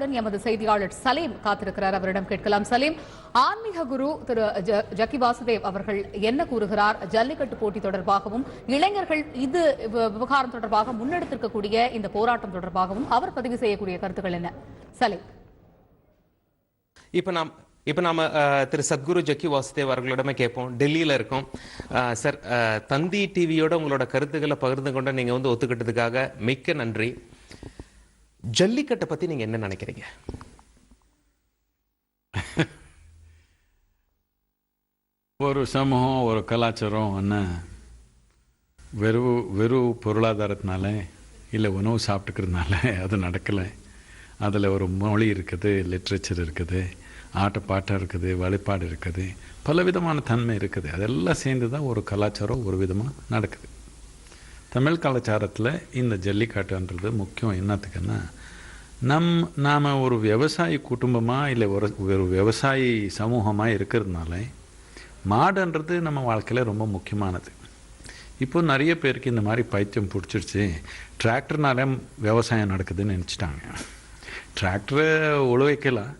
விவரங்களுடன் எமது செய்தியாளர் சலீம் காத்திருக்கிறார். அவரிடம் கேட்கலாம். சலீம், ஆன்மீக குரு திரு ஜக்கி வாசுதேவ் அவர்கள் என்ன கூறுகிறார்? ஜல்லிக்கட்டு போட்டி தொடர்பாகவும் இளைஞர்கள் இது விவகாரம் தொடர்பாக முன்னெடுத்திருக்கக்கூடிய இந்த போராட்டம் தொடர்பாகவும் அவர் பதிவு செய்யக்கூடிய கருத்துக்கள் என்ன? சலீம், இப்போ நாம திரு சத்குரு ஜக்கி வாசுதேவ் அவர்களிடமே கேட்போம். டெல்லியில இருக்கோம் சார். தந்தி டிவியோட உங்களோட கருத்துக்களை பகிர்ந்து கொண்ட நீங்க ஒத்துக்கிட்டதுக்காக மிக்க நன்றி. ஜல்லிக்கட்டை பத்தி நீங்க என்ன நினைக்கிறீங்க? ஒரு சமூகம், ஒரு கலாச்சாரம் வெறும் பொருளாதாரத்தினால இல்லை உணவு சாப்பிட்டுக்கிறதுனால அது நடக்கலை. அதில் ஒரு மொழி இருக்குது, லிட்ரேச்சர் இருக்குது, ஆட்டப்பாட்டம் இருக்குது, வழிபாடு இருக்குது, பலவிதமான தன்மை இருக்குது. அதெல்லாம் சேர்ந்து தான் ஒரு கலாச்சாரம் ஒரு விதமாக நடக்குது. தமிழ் கலாச்சாரத்தில் இந்த ஜல்லிக்கட்டுன்றது முக்கியம். என்னத்துக்குன்னா நாம் ஒரு விவசாயி குடும்பமாக இல்லை ஒரு விவசாயி சமூகமாக இருக்கிறதுனால மாடுன்றது நம்ம வாழ்க்கையில் ரொம்ப முக்கியமானது. இப்போ நிறைய பேருக்கு இந்த மாதிரி பைத்தியம் பிடிச்சிருச்சு. டிராக்டர்னாலே விவசாயம் நடக்குதுன்னு நினச்சிட்டாங்க. டிராக்டரை உழவைக்கலாம்,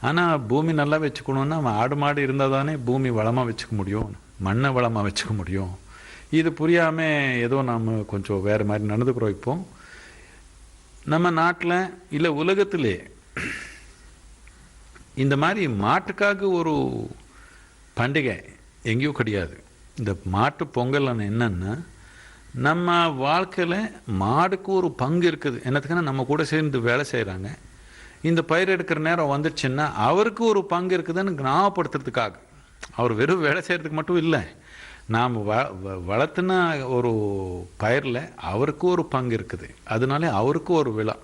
ஆனால் பூமி நல்லா வச்சுக்கணுன்னா ஆடு மாடு இருந்தால் தானே பூமி வளமாக வச்சுக்க முடியும், மண்ணை வளமாக வச்சுக்க முடியும். இது புரியாமல் ஏதோ நாம் கொஞ்சம் வேறு மாதிரி நடந்துக்கிறோம். இப்போ நம்ம நாட்டில் இல்லை உலகத்திலே இந்த மாதிரி மாட்டுக்காக ஒரு பண்டிகை எங்கேயும் கிடையாது. இந்த மாட்டு பொங்கல் என்னன்னா நம்ம வாழ்க்கையில் மாடுக்கு ஒரு பங்கு இருக்குது. என்னத்துக்குன்னா நம்ம கூட சேர்ந்து வேலை செய்கிறாங்க. இந்த பயிர் எடுக்கிற நேரம் வந்துடுச்சுன்னா அவருக்கு ஒரு பங்கு இருக்குதுன்னு ஞாபகப்படுத்துறதுக்காக. அவர் வெறும் வேலை செய்கிறதுக்கு மட்டும் இல்லை, நாம் வளர்த்துன ஒரு பயிரில் அவருக்கு ஒரு பங்கு இருக்குது. அதனால அவருக்கு ஒரு விழா.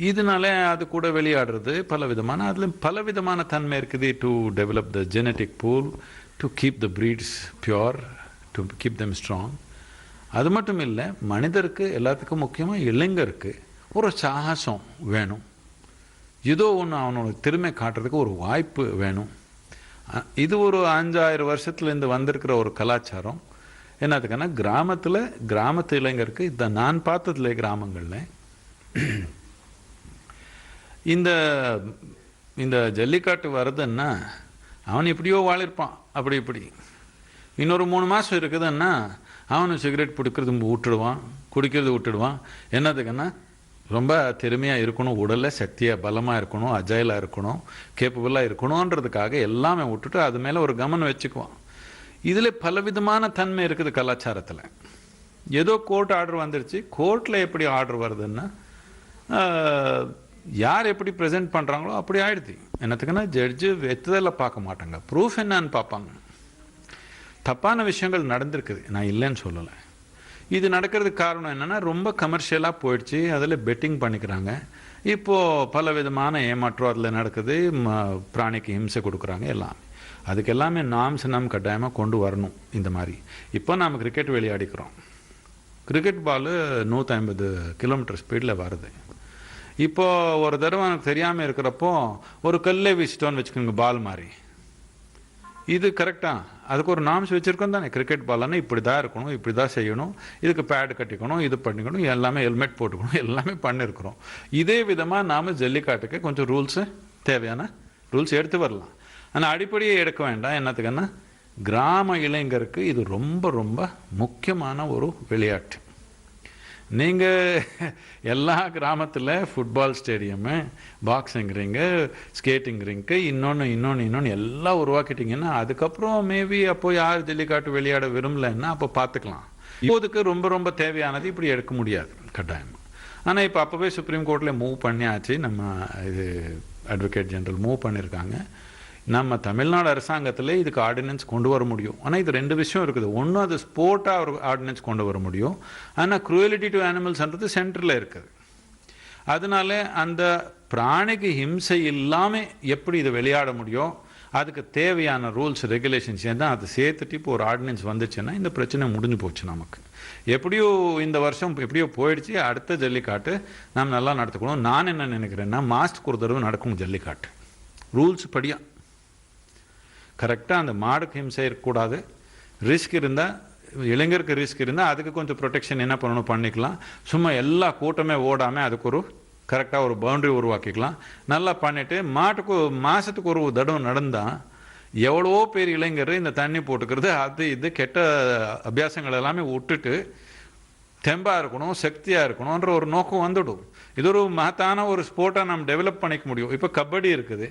இதனால அது கூட விளையாடுறது பலவிதமான, அதில் பலவிதமான தன்மை இருக்குது. To develop the genetic pool, to keep the breeds pure, to keep them strong. அது மட்டும் இல்லை, மனிதருக்கு எல்லாத்துக்கும் முக்கியமாக இளைஞருக்கு ஒரு சாகசம் வேணும். ஏதோ ஒன்று அவனோட திறமை காட்டுறதுக்கு ஒரு வாய்ப்பு வேணும். இது ஒரு 5000 வருஷத்துலேருந்து வந்திருக்கிற ஒரு கலாச்சாரம். என்னதுக்குன்னா கிராமத்து இளைஞருக்கு இதை நான் பார்த்ததுல கிராமங்களில் இந்த ஜல்லிக்கட்டு வருதுன்னா அவன் எப்படியோ வாழிருப்பான். அப்படி இப்படி இன்னொரு 3 மாதம் இருக்குதுன்னா அவனு சிகரெட் பிடிக்கிறது விட்டுடுவான், குடிக்கிறது விட்டுடுவான். என்னதுக்குன்னா ரொம்ப திறமையாக இருக்கணும், உடலில் சக்தியாக பலமாக இருக்கணும், அஜைலாக இருக்கணும், கேப்பபிளாக இருக்கணுன்றதுக்காக எல்லாமே விட்டுட்டு அது மேலே ஒரு கவனம் வச்சுக்குவான். இதில் பலவிதமான தன்மை இருக்குது கலாச்சாரத்தில். ஏதோ கோர்ட் ஆர்டர் வந்துடுச்சு. கோர்ட்டில் எப்படி ஆர்டர் வருதுன்னா யார் எப்படி ப்ரெசென்ட் பண்ணுறாங்களோ அப்படி ஆயிடுது. என்னத்துக்குன்னா ஜட்ஜு வெத்ததில் பார்க்க மாட்டாங்க, ப்ரூஃப் என்னன்னு பார்ப்பாங்க. தப்பான விஷயங்கள் நடந்திருக்குது, நான் இல்லைன்னு சொல்லலை. இது நடக்கிறதுக்கு காரணம் என்னென்னா ரொம்ப கமர்ஷியலாக போயிடுச்சு. அதில் பெட்டிங் பண்ணிக்கிறாங்க. இப்போது பல விதமான ஏமாற்றம் அதில் நடக்குது. பிராணிக்கு ஹிம்சை கொடுக்குறாங்க. எல்லாம் அதுக்கு எல்லாமே நாம் கட்டாயமாக கொண்டு வரணும். இந்த மாதிரி இப்போ நாம் கிரிக்கெட் விளையாடிக்கிறோம். கிரிக்கெட் பால் 150 கிலோமீட்டர் ஸ்பீடில் வருது. இப்போது ஒரு தடவை எனக்கு தெரியாமல் இருக்கிறப்போ ஒரு கல்லே வீசிட்டோன்னு வச்சுக்கோங்க, பால் மாதிரி. இது கரெக்டாக அதுக்கு ஒரு நாம்ஸ் வச்சுருக்கோம் தானே. கிரிக்கெட் பால்னா இப்படி தான் இருக்கணும், இப்படி தான் செய்யணும், இதுக்கு பேடு கட்டிக்கணும், இது பண்ணிக்கணும், எல்லாமே ஹெல்மெட் போட்டுக்கணும், எல்லாமே பண்ணியிருக்கிறோம். இதே விதமாக நாம் ஜல்லிக்காட்டுக்கு கொஞ்சம் ரூல்ஸு, தேவையான ரூல்ஸ் எடுத்து வரலாம். ஆனால் அடிப்படையே எடுக்க வேண்டாம். என்னத்துக்குன்னா கிராம இளைஞருக்கு இது ரொம்ப ரொம்ப முக்கியமான ஒரு விளையாட்டு. நீங்கள் எல்லா கிராமத்தில் football stadium, boxing ring, skating ring, இன்னொன்று எல்லாம் உருவாக்கிட்டிங்கன்னா அதுக்கப்புறம் மேபி அப்போ யார் ஜல்லிக்காட்டு விளையாட விரும்பலைன்னா அப்போ பார்த்துக்கலாம். இப்போதுக்கு ரொம்ப ரொம்ப தேவையானது இப்படி எடுக்க முடியாது கட்டாயமாக. ஆனால் இப்போ அப்போவே சுப்ரீம் கோர்ட்டில் மூவ் பண்ணியாச்சு. நம்ம இது அட்வொகேட் ஜெனரல் மூவ் பண்ணியிருக்காங்க. நம்ம தமிழ்நாடு அரசாங்கத்தில் இதுக்கு ஆர்டினன்ஸ் கொண்டு வர முடியும். ஆனால் இது 2 விஷயம் இருக்குது. ஒன்று, அது ஸ்போர்ட்டாக ஒரு ஆர்டினன்ஸ் கொண்டு வர முடியும். ஆனால் க்ரூயலிட்டி டு அனிமல்ஸ்ன்றது சென்டரில் இருக்குது. அதனால அந்த பிராணிக்கு ஹிம்சை இல்லாமல் எப்படி இதை விளையாட முடியும், அதுக்கு தேவையான ரூல்ஸ் ரெகுலேஷன்ஸ் தான் அதை சேர்த்துட்டு இப்போ ஒரு ஆர்டினன்ஸ் வந்துச்சுன்னா இந்த பிரச்சனை முடிஞ்சு போச்சு. நமக்கு எப்படியோ இந்த வருஷம் எப்படியோ போயிடுச்சு. அடுத்த ஜல்லிக்காட்டு நாம் நல்லா நடத்துக்கணும். நான் என்ன நினைக்கிறேன்னா மாதத்துக்கு ஒரு தடவை நடக்கும் ஜல்லிக்காட்டு, ரூல்ஸ் படியாக கரெக்டாக. அந்த மாடுக்கு ஹிம்சை இருக்கக்கூடாது. ரிஸ்க் இருந்தால், இளைஞருக்கு ரிஸ்க் இருந்தால் அதுக்கு கொஞ்சம் ப்ரொடெக்ஷன் என்ன பண்ணணும் பண்ணிக்கலாம். சும்மா எல்லா கூட்டமே ஓடாமல் அதுக்கு ஒரு கரெக்டாக ஒரு பவுண்டரி உருவாக்கிக்கலாம். நல்லா பண்ணிவிட்டு மாட்டுக்கு மாதத்துக்கு ஒரு தடவை நடந்தால் எவ்வளவோ பேர் இளைஞர் இந்த தண்ணி போட்டுக்கிறது அது இது கெட்ட அபியாசங்கள் எல்லாமே விட்டுட்டு தெம்பாக இருக்கணும், சக்தியாக இருக்கணுன்ற ஒரு நோக்கம் வந்துடும். இது ஒரு மகத்தான ஒரு ஸ்போர்ட்டாக நம்ம டெவலப் பண்ணிக்க முடியும். இப்போ கபடி இருக்குது,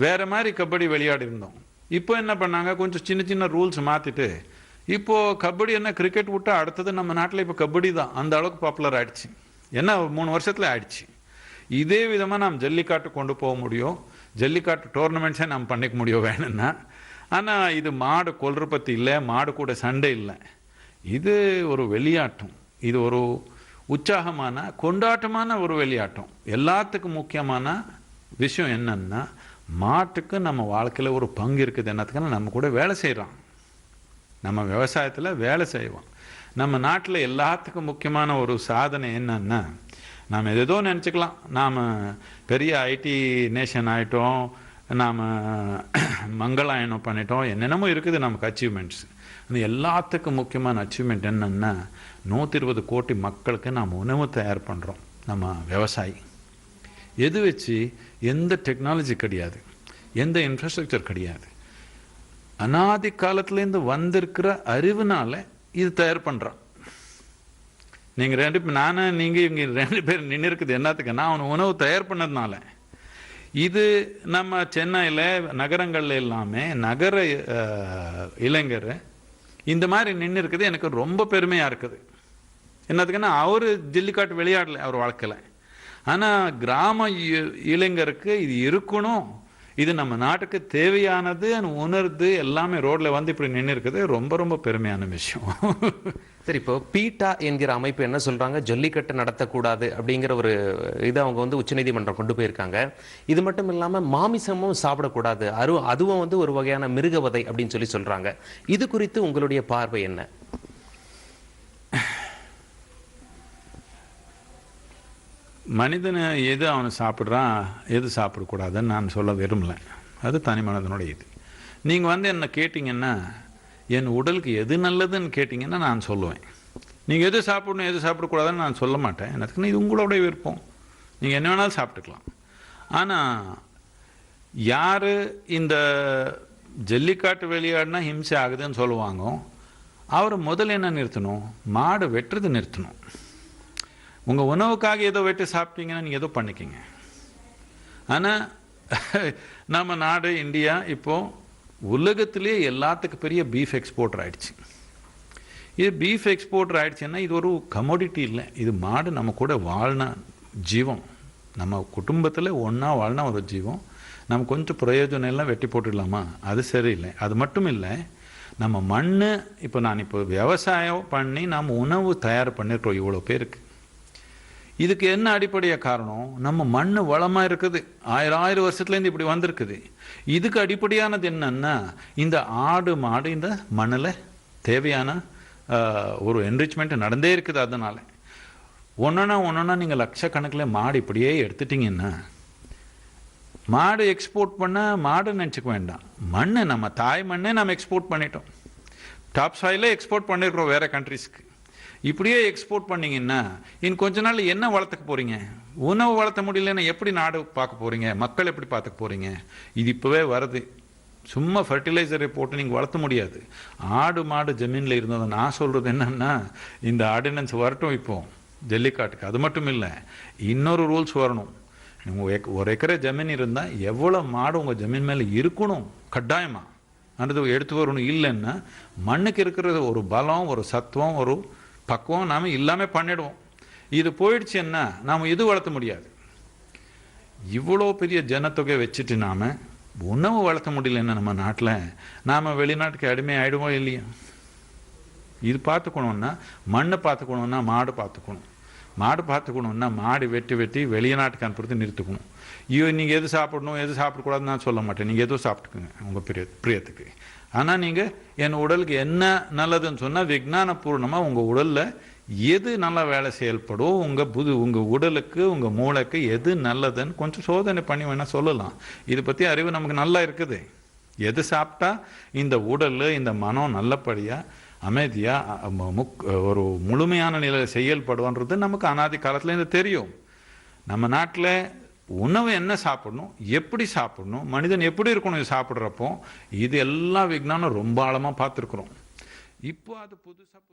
வேறு மாதிரி கபடி விளையாடி இருந்தோம். இப்போ என்ன பண்ணாங்க, கொஞ்சம் சின்ன சின்ன ரூல்ஸ் மாற்றிட்டு இப்போது கபடி என்ன கிரிக்கெட் விட்டால் அடுத்தது நம்ம நாட்டில் இப்போ கபடி தான் அந்த அளவுக்கு பாப்புலர் ஆகிடுச்சு. என்ன 3 வருஷத்தில் ஆயிடுச்சு. இதே விதமாக நாம் ஜல்லிக்காட்டு கொண்டு போக முடியும், ஜல்லிக்காட்டு டோர்னமெண்ட்ஸே நாம் பண்ணிக்க முடியும் வேணும்னா. ஆனால் இது மாடு கொல்ற பற்றி இல்லை, மாடு கூட சண்டை இல்லை. இது ஒரு விளையாட்டம், இது ஒரு உற்சாகமான கொண்டாட்டமான ஒரு விளையாட்டம். எல்லாத்துக்கும் முக்கியமான விஷயம் என்னன்னா, மாட்டுக்கு நம்ம வாழ்க்கையில் ஒரு பங்கு இருக்குது. என்னத்துக்குன்னா நம்ம கூட வேலை செய்கிறோம், நம்ம விவசாயத்தில் வேலை செய்வோம். நம்ம நாட்டில் எல்லாத்துக்கும் முக்கியமான ஒரு சாதனை என்னன்னா, நாம் ஏதோ நினச்சிக்கலாம், நாம் பெரிய ஐடி நேஷன் ஆகிட்டோம், நாம் மங்களாயனம் பண்ணிட்டோம், என்னென்னமோ இருக்குது நமக்கு அச்சீவ்மெண்ட்ஸ். அந்த எல்லாத்துக்கும் முக்கியமான அச்சீவ்மெண்ட் என்னென்னா, 120 கோடி மக்களுக்கு நாம் உணவு தயார் பண்ணுறோம். நம்ம விவசாயி எது வச்சு, எந்த டெக்னாலஜி கிடையாது, எந்த இன்ஃப்ராஸ்ட்ரக்சர் கிடையாது, அனாதி காலத்துலேருந்து வந்திருக்கிற அறிவுனால இது தயார் பண்ணுறான். நீங்கள் நீங்கள் இவங்க 2 பேர் நின்று இருக்குது என்னத்துக்குன்னா, அவன் உணவு தயார் பண்ணதுனால. இது நம்ம சென்னையில் நகரங்கள்ல எல்லாமே நகர இளைஞர் இந்த மாதிரி நின்று இருக்குது எனக்கு ரொம்ப பெருமையாக இருக்குது. என்னத்துக்குன்னா அவர் ஜல்லிக்காட்டு விளையாடல அவர் வாழ்க்கையில், ஆனால் கிராம இளைஞருக்கு இது இருக்கணும், இது நம்ம நாட்டுக்கு தேவையானது உணர்ந்து எல்லாமே ரோட்ல வந்து இப்படி நின்று இருக்குது. ரொம்ப ரொம்ப பெருமையான விஷயம். சரி, இப்போ பீட்டா என்கிற அமைப்பு என்ன சொல்றாங்க, ஜல்லிக்கட்டு நடத்தக்கூடாது அப்படிங்கிற ஒரு இதை அவங்க வந்து உச்சநீதிமன்றம் கொண்டு போயிருக்காங்க. இது மட்டும் இல்லாம மாமிசமும் சாப்பிடக்கூடாது, அதுவும் வந்து ஒரு வகையான மிருகவதை அப்படின்னு சொல்றாங்க. இது குறித்து உங்களுடைய பார்வை என்ன? மனிதனை எது அவனை சாப்பிட்றான், எது சாப்பிடக்கூடாதுன்னு நான் சொல்ல விரும்பல. அது தனி மனிதனோட இது. நீங்கள் வந்து என்ன கேட்டிங்கன்னா, என் உடலுக்கு எது நல்லதுன்னு கேட்டிங்கன்னா நான் சொல்லுவேன். நீங்கள் எது சாப்பிடணும் எது சாப்பிடக்கூடாதுன்னு நான் சொல்ல மாட்டேன். எனக்கு இது உங்களோட விருப்பம், நீங்கள் என்ன வேணாலும் சாப்பிட்டுக்கலாம். ஆனால் யார் இந்த ஜல்லிக்காட்டு விளையாடினா ஹிம்சை ஆகுதுன்னு சொல்லுவாங்க, அவர் முதல்ல என்ன நிறுத்தணும், மாடு வெட்டுறது நிறுத்தணும். உங்கள் உணவுக்காக ஏதோ வெட்டி சாப்பிட்டீங்கன்னா நீங்கள் ஏதோ பண்ணிக்கிங்க. ஆனால் நம்ம நாடு இந்தியா இப்போது உலகத்திலே எல்லாத்துக்கும் பெரிய பீஃப் எக்ஸ்போர்ட்டர் ஆகிடுச்சு. இது பீஃப் எக்ஸ்போர்ட்டர் ஆகிடுச்சுன்னா இது ஒரு கமோடிட்டி இல்லை, இது மாடு நம்ம கூட வாழ்ன ஜீவம், நம்ம குடும்பத்தில் ஒன்றா வாழ்ன ஒரு ஜீவம். நம்ம கொஞ்சம் பிரயோஜனம் எல்லாம் வெட்டி போட்டுடலாமா, அது சரியில்லை. அது மட்டும் இல்லை, நம்ம மண் இப்போ விவசாயம் பண்ணி நாம் உணவு தயார் பண்ணிட்டோம் இவ்வளோ பேருக்கு. இதுக்கு என்ன அடிப்படையாக காரணம், நம்ம மண் வளமாக இருக்குது, 1000 வருஷத்துலேருந்து இப்படி வந்திருக்குது. இதுக்கு அடிப்படையானது என்னன்னா, இந்த ஆடு மாடு இந்த மண்ணில் தேவையான ஒரு என்ரிச்மெண்ட் நடந்தே இருக்குது. அதனால ஒன்றா நீங்கள் லட்சக்கணக்கில் மாடு இப்படியே எடுத்துட்டிங்கன்னா, மாடு எக்ஸ்போர்ட் பண்ண மாடு நினச்சிக்க வேண்டாம், மண் நம்ம தாய் மண்ணே நம்ம எக்ஸ்போர்ட் பண்ணிட்டோம். டாப் சாயிலே எக்ஸ்போர்ட் பண்ணியிருக்கிறோம் வேறு கண்ட்ரிஸ்க்கு. இப்படியே எக்ஸ்போர்ட் பண்ணிங்கன்னா இன்னும் கொஞ்ச நாள் என்ன வளர்த்துக்க போகிறீங்க, உணவு வளர்த்த முடியலன்னா எப்படி நாடு பார்க்க போகிறீங்க, மக்கள் எப்படி பார்த்துக்க போகிறீங்க. இது இப்போவே வருது, சும்மா ஃபர்டிலைசரை போட்டு நீங்கள் வளர்த்த முடியாது. ஆடு மாடு ஜமீனில் இருந்தது. நான் சொல்கிறது என்னன்னா, இந்த ஆர்டினன்ஸ் வரட்டும் இப்போ ஜல்லிக்காட்டுக்கு. அது மட்டும் இல்லை, இன்னொரு ரூல்ஸ் வரணும். ஒரு ஏக்கரை ஜமீன் இருந்தால் எவ்வளோ மாடு உங்கள் ஜமீன் மேலே இருக்கணும் கட்டாயமாக அந்த எடுத்து வரணும். இல்லைன்னா மண்ணுக்கு இருக்கிற ஒரு பலம், ஒரு சத்துவம், ஒரு பக்குவம் நாம் இல்லாமல் பண்ணிடுவோம். இது போயிடுச்சுன்னா நாம் இது வளர்த்த முடியாது. இவ்வளோ பெரிய ஜனத்தொகை வச்சுட்டு நாம் உணவு வளர்த்த முடியலன்னா நம்ம நாட்டில் நாம் வெளிநாட்டுக்கு அடிமை ஆகிடுவோம் இல்லையா. இது பார்த்துக்கணுன்னா மண்ணை பார்த்துக்கணுன்னா மாடு பார்த்துக்கணும், மாடு பார்த்துக்கணுன்னா மாடு வெட்டி வெளிநாட்டுக்கு அனுப்புறது நிறுத்துக்கணும். நீங்கள் எது சாப்பிடணும் எது சாப்பிடக்கூடாதுன்னு நான் சொல்ல மாட்டேன், நீங்கள் எதுவும் சாப்பிட்டுக்குங்க உங்கள் பிரியத்துக்கு. ஆனால் நீங்கள் என் உடலுக்கு என்ன நல்லதுன்னு சொன்னால் விஞ்ஞானபூர்ணமாக உங்கள் உடலில் எது நல்லா வேலை செயல்படும், உங்கள் உடலுக்கு உங்கள் மூளைக்கு எது நல்லதுன்னு கொஞ்சம் சோதனை பண்ணி வேணால் சொல்லலாம். இதை பற்றி அறிவு நமக்கு நல்லா இருக்குது. எது சாப்பிட்டா இந்த உடல் இந்த மனம் நல்லபடியாக அமைதியாக ஒரு முழுமையான நிலையில் செயல்படுன்றது நமக்கு அனாதி காலத்துலேருந்து தெரியும். நம்ம நாட்டில் உணவு என்ன சாப்பிடணும், எப்படி சாப்பிடணும், மனிதன் எப்படி இருக்கணும் இது சாப்பிட்றப்போ, இது எல்லா விஞ்ஞானம் ரொம்ப ஆழமாக பார்த்துருக்குறோம். இப்போ அது புதுசாக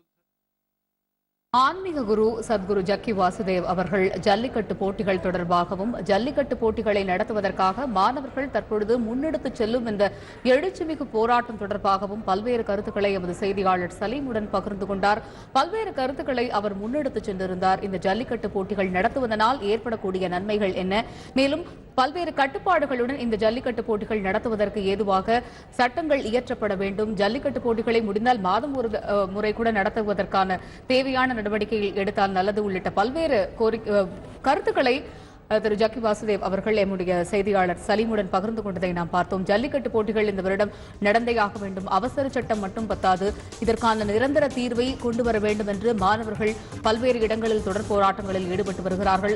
ஆன்மீக குரு சத்குரு ஜக்கி வாசுதேவ் அவர்கள் ஜல்லிக்கட்டு போட்டிகள் தொடர்பாகவும் ஜல்லிக்கட்டு போட்டிகளை நடத்துவதற்காக மாணவர்கள் தற்பொழுது முன்னெடுத்துச் செல்லும் இந்த எழுச்சிமிகு போராட்டம் தொடர்பாகவும் பல்வேறு கருத்துக்களை எமது செய்தியாளர் சலீமுடன் பகிர்ந்து கொண்டார். பல்வேறு கருத்துக்களை அவர் முன்னெடுத்துச் சென்றிருந்தார். இந்த ஜல்லிக்கட்டு போட்டிகள் நடத்துவதனால் ஏற்படக்கூடிய நன்மைகள் என்ன, மேலும் பல்வேறு கட்டுப்பாடுகளுடன் இந்த ஜல்லிக்கட்டு போட்டிகள் நடத்துவதற்கு ஏதுவாக சட்டங்கள் இயற்றப்பட வேண்டும், ஜல்லிக்கட்டு போட்டிகளை முடிந்தால் மாதம் ஒரு முறை கூட நடத்துவதற்கான தேவையான நடவடிக்கைகள் எடுத்தால் நல்லது உள்ளிட்ட பல்வேறு கருத்துக்களை திரு ஜக்கி வாசுதேவ் அவர்கள் எம்முடைய செய்தியாளர் சலீமுடன் பகிர்ந்து கொண்டதை நாம் பார்த்தோம். ஜல்லிக்கட்டு போட்டிகள் இந்த வருடம் நடந்தேயாக வேண்டும், அவசர சட்டம் மட்டும் பத்தாது, இதற்கான நிரந்தர தீர்வை கொண்டு வர வேண்டும் என்று மாணவர்கள் பல்வேறு இடங்களில் தொடர் போராட்டங்களில் ஈடுபட்டு வருகிறார்கள்.